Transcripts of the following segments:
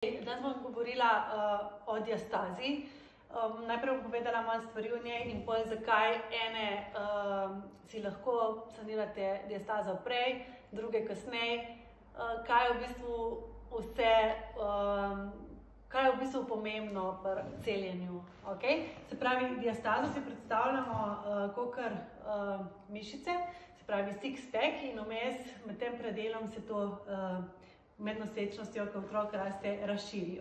Danes bom govorila o diastazi. Najprej bom povedala malo stvari o njej in pol zakaj ene si lahko sanirate diastazo prej, druge kasneje, kaj je v bistvu pomembno pri celjenju. Se pravi, diastazo si predstavljamo kakor mišice, se pravi six-pack in vmes med tem predelom se to med nosečnostjo, ko otrok raste, razširi.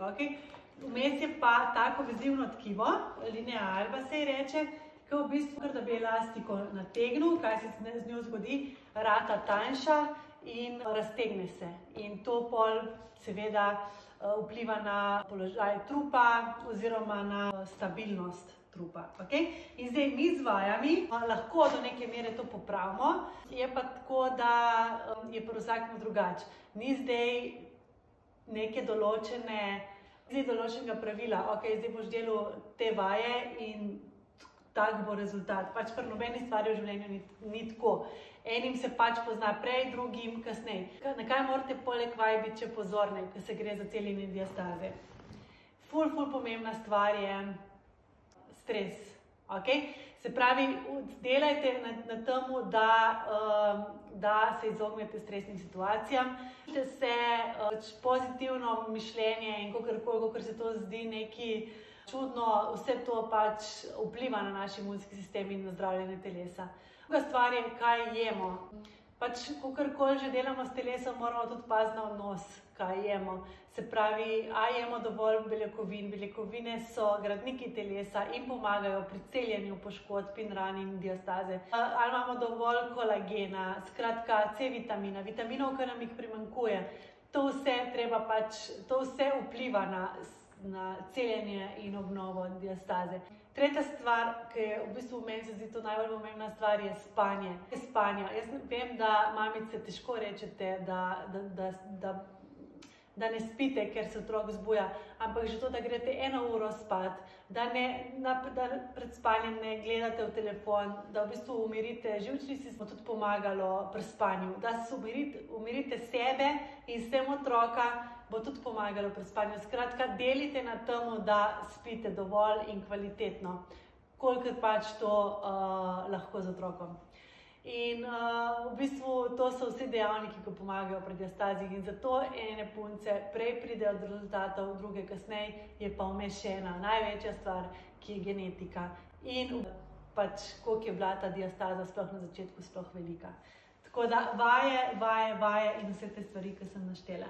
Vmes je pa tako vezivno tkivo, linea alba se ji reče, ki v bistvu kar da bi elastiko nategnil, kaj se z njo zgodi, rata tanjša in raztegne se. In to pol seveda vpliva na položaj trupa oziroma na stabilnost trupa. In zdaj mi z vajami lahko do neke mere to popravimo, je pa tako, da je pri vsakem drugače. Ni zdaj neke določenega pravila, zdaj boš delal te vaje in tak bo rezultat. Pač pri nobeni stvari v življenju ni tako. Enim se pač pozna prej, drugim kasneje. Na kaj morate poleg vaj biti še pozorni, ko se gre za celjenje diastaze? Ful pomembna stvar je stres. Se pravi, delajte na tem, da se izognete stresnim situacijam. Se pozitivno mišljenje in kakor se to zdi nekaj čudno, vse to pač vpliva na naš imunski sistem in na zdravljenje telesa. Druga stvar je, kaj jemo. Pač, kakorkoli že delamo s telesom, moramo tudi paziti na odnos, kaj jemo. Se pravi, a jemo dovolj beljakovin. Beljakovine so gradniki telesa in pomagajo pri celjenju poškodb in ran in diastaze. Ali imamo dovolj kolagena, skratka C-vitamina, vitaminov, ki nam jih primanjkuje. To vse vpliva na celjenje in obnovo diastaze. Tretja stvar, ki je v bistvu meni se zdi to najbolj pomembna stvar, je spanje. Jaz vem, da mamice težko rečete, da ne spite, ker se otrok zbuja, ampak že to, da greste 1 uro spat, da pred spanjem ne gledate v telefon, da v bistvu umirite živčni sistem, tudi pomagalo pri spanju, da umirite sebe in s tem otroka, bo tudi pomagalo pri spanju. Skratka, delite na tem, da spite dovolj in kvalitetno, kolikor pač to lahko z otrokom. In v bistvu to so vsi dejavniki, ki pomagajo pri diastazi in zato ene punce prej pridejo do rezultatov, druge kasneje, je pa vmes še ena največja stvar, ki je genetika. In pač, koliko je bila ta diastaza sploh na začetku sploh velika. Tako da vaje in vse te stvari, ki sem naštela.